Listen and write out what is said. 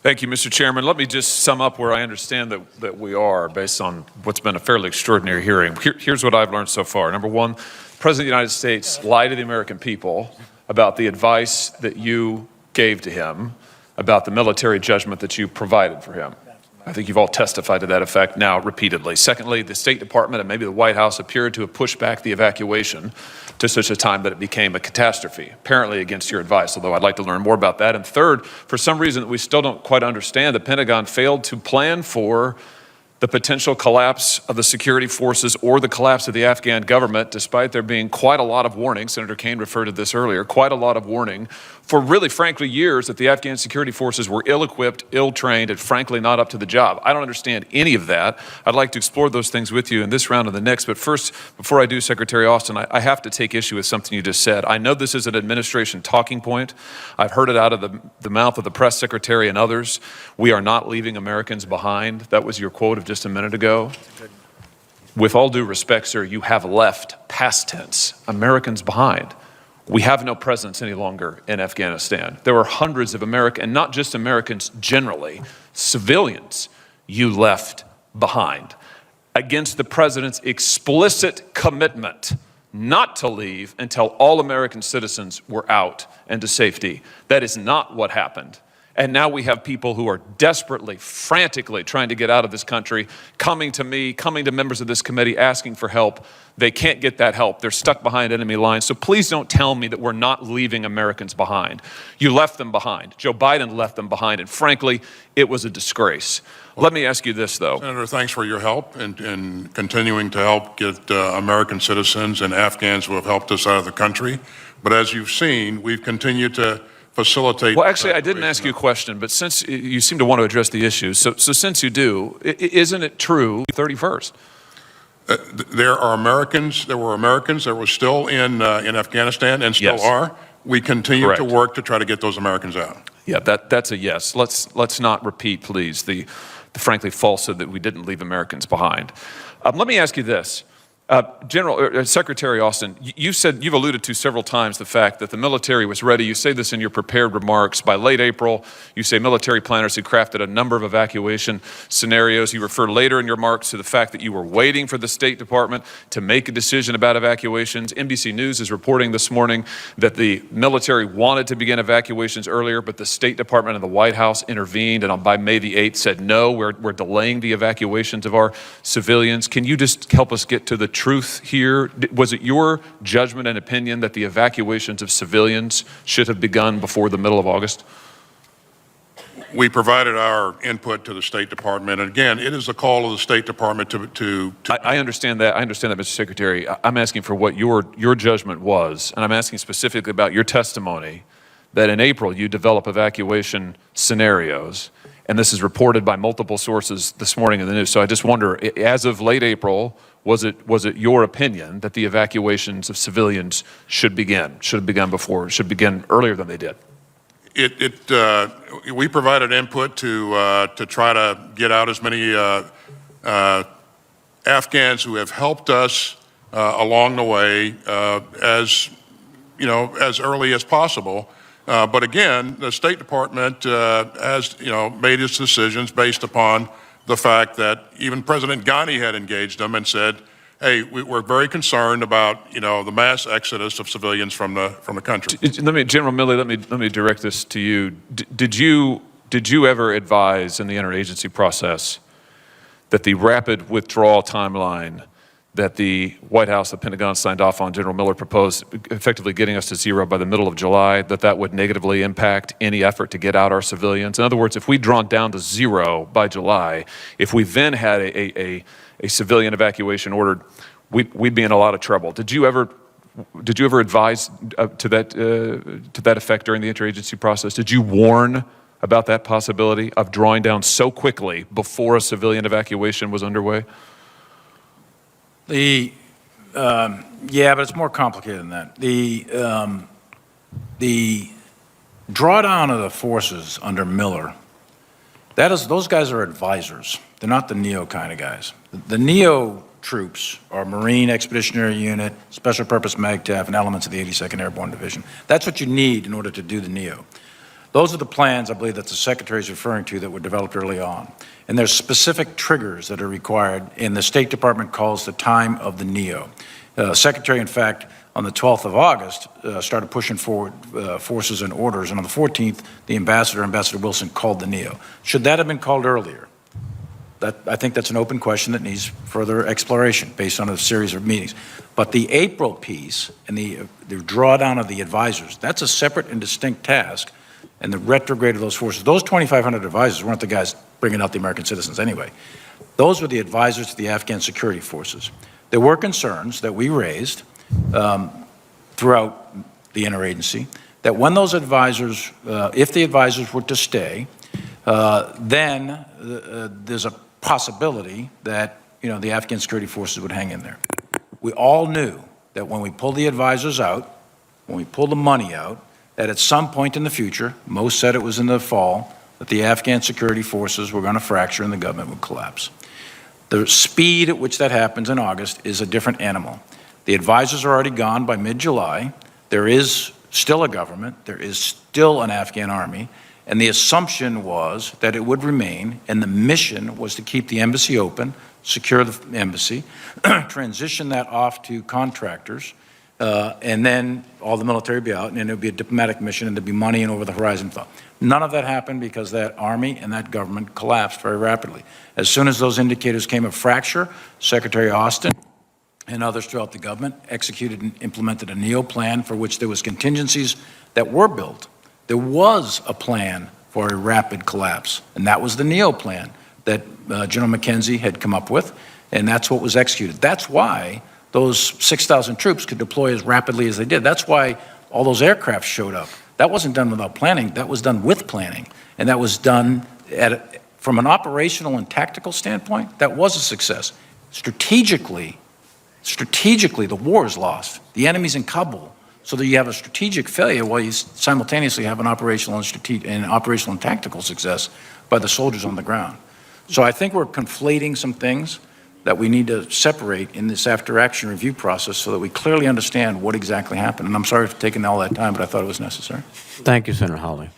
Thank you, Mr. Chairman. Let me just sum up where I understand that we are based on what's been a fairly extraordinary hearing. Here's what I've learned so far. Number one, the President of the United States lied to the American people about the advice that you gave to him, about the military judgment that you provided for him. I think you've all testified to that effect now repeatedly. Secondly, the State Department and maybe the White House appeared to have pushed back the evacuation to such a time that it became a catastrophe, apparently against your advice, although I'd like to learn more about that. And third, for some reason that we still don't quite understand, the Pentagon failed to plan for the potential collapse of the security forces or the collapse of the Afghan government, despite there being quite a lot of warning, Senator Kaine referred to this earlier, quite a lot of warning for really, frankly, years that the Afghan security forces were ill-equipped, ill-trained, and frankly not up to the job. I don't understand any of that. I'd like to explore those things with you in this round and the next, but first, before I do, Secretary Austin, I have to take issue with something you just said. I know this is an administration talking point. I've heard it out of the mouth of the press secretary and others. We are not leaving Americans behind. That was your quote of just a minute ago. With all due respect, sir, you have left, past tense, Americans behind. We have no presence any longer in Afghanistan. There were hundreds of Americans, and not just Americans generally, civilians you left behind against the president's explicit commitment not to leave until all American citizens were out and to safety. That is not what happened. And now we have people who are desperately, frantically trying to get out of this country, coming to me, coming to members of this committee, asking for help. They can't get that help. They're stuck behind enemy lines. So please don't tell me that we're not leaving Americans behind. You left them behind. Joe Biden left them behind. And frankly, it was a disgrace. Let me ask you this, though. Senator, thanks for your help in continuing to help get American citizens and Afghans who have helped us out of the country. But as you've seen, we've continued to facilitate. Well, actually, I didn't ask you a question, but since you seem to want to address the issue, so since you do, isn't it true 31st? There were Americans that were still in Afghanistan and still are. We continue to work to try to get those Americans out. Yeah, that's a yes. Let's not repeat, please, the frankly falsehood that we didn't leave Americans behind. Let me ask you this. Secretary Austin, you've alluded to several times the fact that the military was ready. You say this in your prepared remarks. By late April, you say military planners had crafted a number of evacuation scenarios. You refer later in your remarks to the fact that you were waiting for the State Department to make a decision about evacuations. NBC News is reporting this morning that the military wanted to begin evacuations earlier, but the State Department and the White House intervened, and by May the 8th said, no, we're delaying the evacuations of our civilians. Can you just help us get to the truth here? Was it your judgment and opinion that the evacuations of civilians should have begun before the middle of August? We provided our input to the State Department, and again, it is the call of the State Department to I understand that. I understand that, Mr. Secretary. I'm asking for what your judgment was, and I'm asking specifically about your testimony that in April you develop evacuation scenarios, and this is reported by multiple sources this morning in the news. So I just wonder, as of late April, was it your opinion that the evacuations of civilians should begin earlier than they did? We provided input to try to get out as many Afghans who have helped us along the way as early as possible. But again, the State Department has made its decisions based upon the fact that even President Ghani had engaged them and said, hey, we're very concerned about the mass exodus of civilians from the country. General Milley, let me direct this to you. Did you ever advise in the interagency process that the rapid withdrawal timeline that the White House, the Pentagon signed off on, General Miller proposed, effectively getting us to zero by the middle of July, that would negatively impact any effort to get out our civilians? In other words, if we'd drawn down to zero by July, if we then had a civilian evacuation ordered, we'd be in a lot of trouble. Did you ever advise to that effect during the interagency process? Did you warn about that possibility of drawing down so quickly before a civilian evacuation was underway? Yeah, but it's more complicated than that. The drawdown of the forces under Miller, those guys are advisors. They're not the NEO kind of guys. The NEO troops are Marine Expeditionary Unit, Special Purpose MAGTF, and elements of the 82nd Airborne Division. That's what you need in order to do the NEO. Those are the plans, I believe, that the Secretary is referring to that were developed early on. And there's specific triggers that are required, and the State Department calls the time of the NEO. Secretary, in fact, on the 12th of August, started pushing forward forces and orders, and on the 14th, the Ambassador Wilson, called the NEO. Should that have been called earlier? I think that's an open question that needs further exploration based on a series of meetings. But the April piece and the drawdown of the advisors, that's a separate and distinct task, and the retrograde of those forces. Those 2,500 advisors weren't the guys bringing out the American citizens anyway. Those were the advisors to the Afghan security forces. There were concerns that we raised throughout the interagency that when those advisors, if the advisors were to stay, then there's a possibility that, the Afghan security forces would hang in there. We all knew that when we pulled the advisors out, when we pulled the money out, that at some point in the future, most said it was in the fall, that the Afghan security forces were going to fracture and the government would collapse. The speed at which that happens in August is a different animal. The advisors are already gone by mid-July. There is still a government. There is still an Afghan army. And the assumption was that it would remain, and the mission was to keep the embassy open, secure the embassy, transition that off to contractors, and then all the military would be out, and it would be a diplomatic mission, and there'd be money and over-the-horizon thought. None of that happened because that army and that government collapsed very rapidly. As soon as those indicators came of fracture, Secretary Austin and others throughout the government executed and implemented a NEO plan for which there was contingencies that were built. There was a plan for a rapid collapse, and that was the NEO plan that General McKenzie had come up with, and that's what was executed. That's why those 6,000 troops could deploy as rapidly as they did. That's why all those aircraft showed up. That wasn't done without planning. That was done with planning, and that was done from an operational and tactical standpoint. That was a success. Strategically, the war is lost. The enemy's in Kabul. So that you have a strategic failure while you simultaneously have an operational and tactical success by the soldiers on the ground. So I think we're conflating some things that we need to separate in this after-action review process so that we clearly understand what exactly happened. And I'm sorry for taking all that time, but I thought it was necessary. Thank you, Senator Hawley.